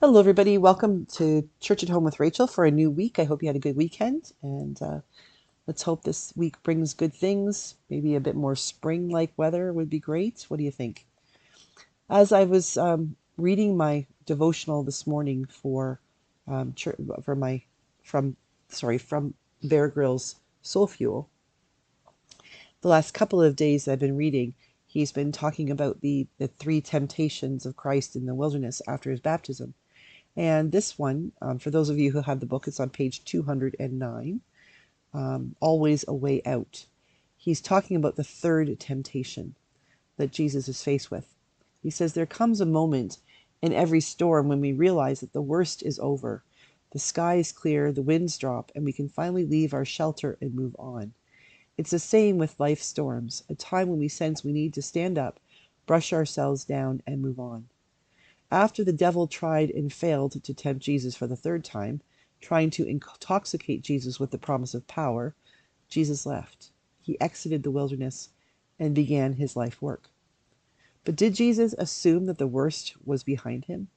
Hello, everybody. Welcome to Church at Home with Rachel for a new week. I hope you had a good weekend, and let's hope this week brings good things. Maybe a bit more spring-like weather would be great. What do you think? As I was reading my devotional this morning for my from from Bear Grylls Soul Fuel, the last couple of days I've been reading, he's been talking about the three temptations of Christ in the wilderness after his baptism. And this one, for those of you who have the book, it's on page 209, Always a Way Out. He's talking about the third temptation that Jesus is faced with. He says, there comes a moment in every storm when we realize that the worst is over. The sky is clear, the winds drop, and we can finally leave our shelter and move on. It's the same with life storms, a time when we sense we need to stand up, brush ourselves down, and move on. After the devil tried and failed to tempt Jesus for the third time, trying to intoxicate Jesus with the promise of power, Jesus left. He exited the wilderness and began his life work. But did Jesus assume that the worst was behind him?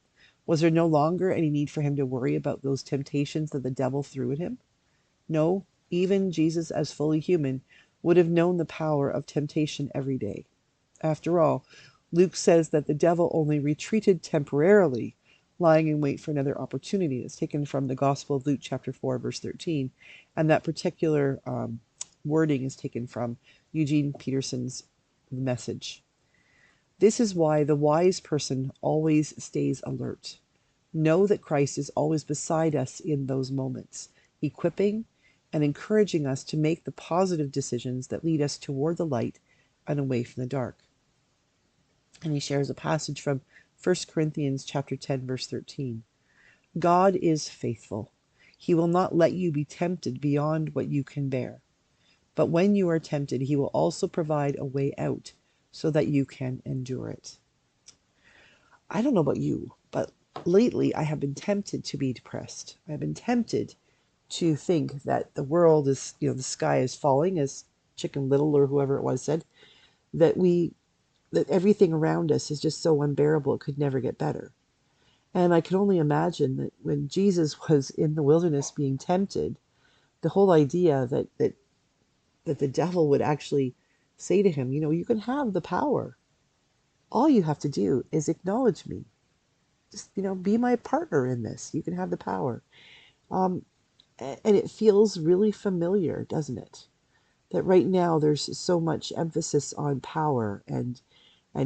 Was there no longer any need for him to worry about those temptations that the devil threw at him? No, even Jesus, as fully human, would have known the power of temptation every day. After all, Luke says that the devil only retreated temporarily, lying in wait for another opportunity. It's taken from the Gospel of Luke, chapter 4, verse 13. And that particular wording is taken from Eugene Peterson's Message. This is why the wise person always stays alert. Know that Christ is always beside us in those moments, equipping and encouraging us to make the positive decisions that lead us toward the light and away from the dark. And he shares a passage from 1 Corinthians chapter 10, verse 13. God is faithful. He will not let you be tempted beyond what you can bear. But when you are tempted, he will also provide a way out so that you can endure it. I don't know about you, but lately I have been tempted to be depressed. I've been tempted to think that the world is, the sky is falling, as Chicken Little or whoever it was said, that everything around us is just so unbearable it could never get better. And I can only imagine that when Jesus was in the wilderness being tempted, the whole idea that the devil would actually say to him, you can have the power. All you have to do is acknowledge me. Just, be my partner in this. You can have the power. Um, and it feels really familiar, doesn't it? That right now there's so much emphasis on power and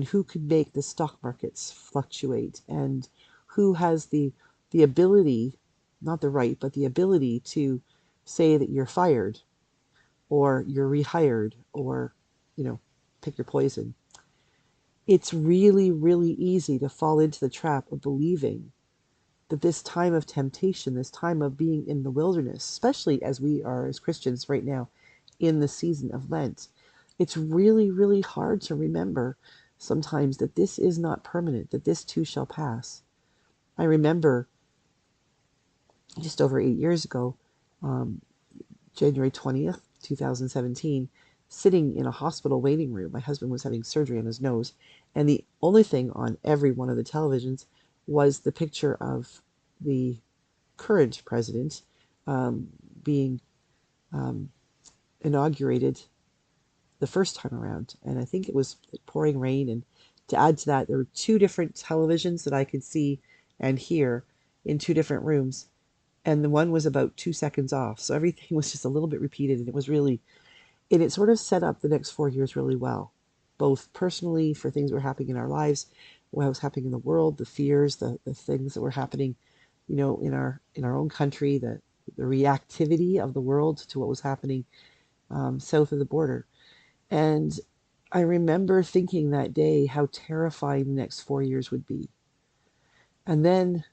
who can make the stock markets fluctuate and who has the ability, not the right, but the ability to say that you're fired or you're rehired or, pick your poison. It's really, really easy to fall into the trap of believing that this time of temptation, this time of being in the wilderness, especially as we are as Christians right now in the season of Lent, it's really, really hard to remember sometimes that this is not permanent, that this too shall pass. I remember just over 8 years ago, um, January 20th, 2017, sitting in a hospital waiting room. My husband was having surgery on his nose, and the only thing on every one of the televisions was the picture of the current president being um, inaugurated the first time around. And I think it was pouring rain. And to add to that, there were two different televisions that I could see and hear in two different rooms. And the one was about 2 seconds off. So everything was just a little bit repeated. And it sort of set up the next 4 years really well, both personally for things that were happening in our lives, what was happening in the world, the fears, the things that were happening, in our own country, the reactivity of the world to what was happening south of the border. And I remember thinking that day how terrifying the next 4 years would be. And then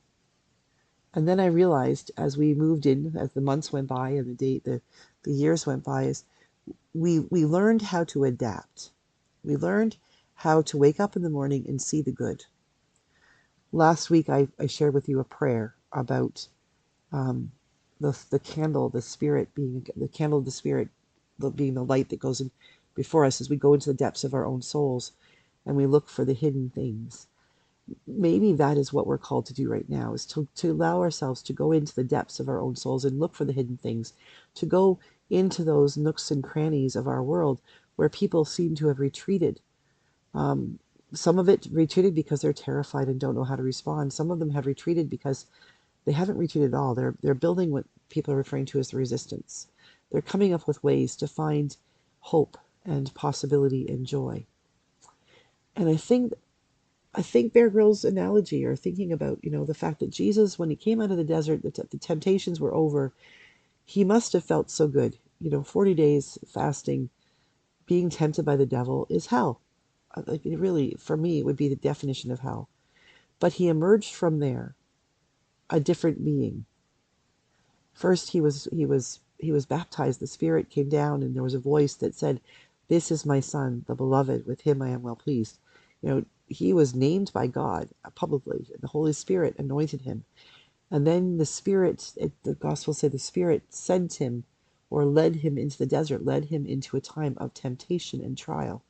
I realized as we moved in, as the months went by and the years went by, is we learned how to adapt. We learned how to wake up in the morning and see the good. Last week I shared with you a prayer about the candle, the spirit being the candle of the spirit, being the light that goes in before us as we go into the depths of our own souls and we look for the hidden things. maybe that is what we're called to do right now, is to allow ourselves to go into the depths of our own souls and look for the hidden things, to go into those nooks and crannies of our world where people seem to have retreated. um, some of it retreated because they're terrified and don't know how to respond. Some of them have retreated because they haven't retreated at all. They're building what people are referring to as the resistance. They're coming up with ways to find hope and possibility and joy. And I think Bear Grylls' analogy, or thinking about, the fact that Jesus, when he came out of the desert, the temptations were over. He must have felt so good. 40 days fasting, being tempted by the devil is hell. Like, it really, for me, it would be the definition of hell. But he emerged from there a different being. First, he was baptized. The Spirit came down, and there was a voice that said, "This is my Son, the beloved. With him I am well pleased." He was named by God publicly. The Holy Spirit anointed him, and then the Spirit, the Gospels say, the Spirit sent him, or led him into the desert, led him into a time of temptation and trial.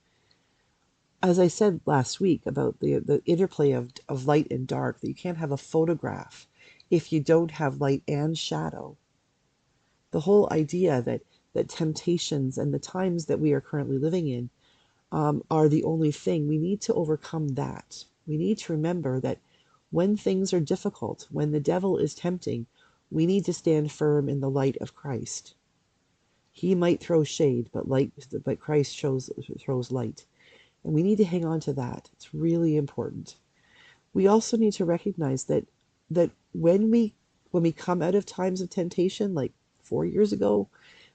As I said last week about the interplay of light and dark, that you can't have a photograph if you don't have light and shadow. The whole idea that temptations and the times that we are currently living in are the only thing. We need to overcome that. We need to remember that when things are difficult, when the devil is tempting, we need to stand firm in the light of Christ. He might throw shade, but Christ throws light. And we need to hang on to that. It's really important. We also need to recognize that when we come out of times of temptation, like 4 years ago,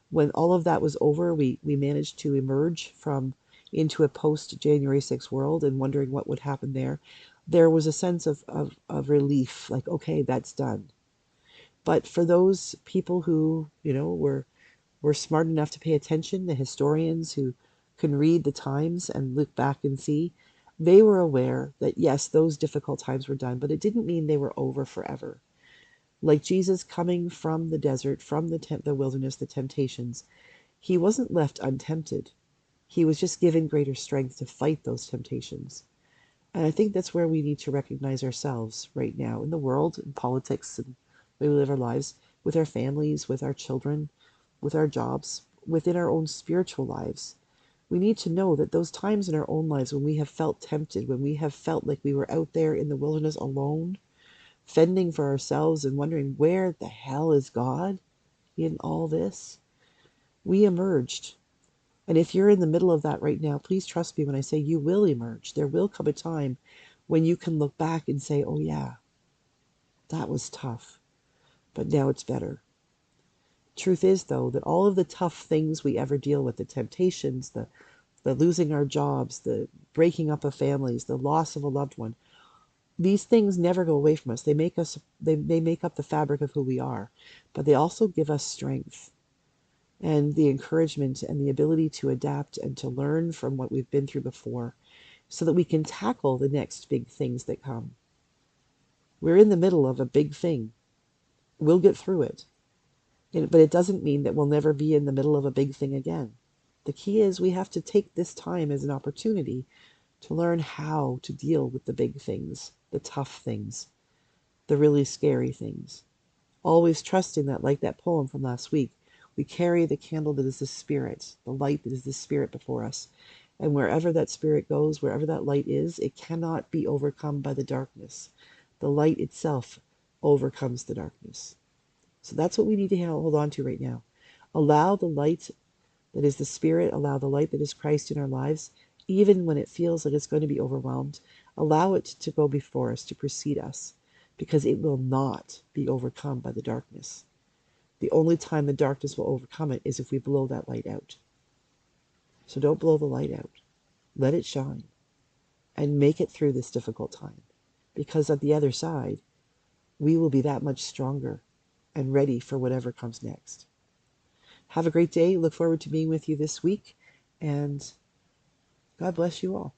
when all of that was over, we managed to emerge from into a post January 6th world, and wondering what would happen there. There was a sense of relief, like, okay, that's done. But for those people who, were smart enough to pay attention, the historians who can read the times and look back and see, they were aware that yes, those difficult times were done, but it didn't mean they were over forever. Like Jesus coming from the desert, from the wilderness, the temptations, he wasn't left untempted. He was just given greater strength to fight those temptations. And I think that's where we need to recognize ourselves right now in the world, in politics, and the way we live our lives, with our families, with our children, with our jobs, within our own spiritual lives. We need to know that those times in our own lives when we have felt tempted, when we have felt like we were out there in the wilderness alone, fending for ourselves and wondering, where the hell is God in all this? We emerged. And if you're in the middle of that right now, please trust me when I say you will emerge. There will come a time when you can look back and say, oh yeah, that was tough, but now it's better. Truth is, though, that all of the tough things we ever deal with, the temptations, the losing our jobs, the breaking up of families, the loss of a loved one, these things never go away from us. They make up the fabric of who we are, but they also give us strength and the encouragement and the ability to adapt and to learn from what we've been through before, so that we can tackle the next big things that come. We're in the middle of a big thing. We'll get through it. But it doesn't mean that we'll never be in the middle of a big thing again. The key is we have to take this time as an opportunity to learn how to deal with the big things, the tough things, the really scary things. Always trusting that, like that poem from last week, we carry the candle that is the Spirit, the light that is the Spirit before us. And wherever that Spirit goes, wherever that light is, it cannot be overcome by the darkness. The light itself overcomes the darkness. So that's what we need to hold on to right now. Allow the light that is the Spirit, allow the light that is Christ in our lives, even when it feels like it's going to be overwhelmed. Allow it to go before us, to precede us, because it will not be overcome by the darkness. The only time the darkness will overcome it is if we blow that light out. So don't blow the light out. Let it shine and make it through this difficult time, because at the other side, we will be that much stronger and ready for whatever comes next. Have a great day. Look forward to being with you this week, and God bless you all.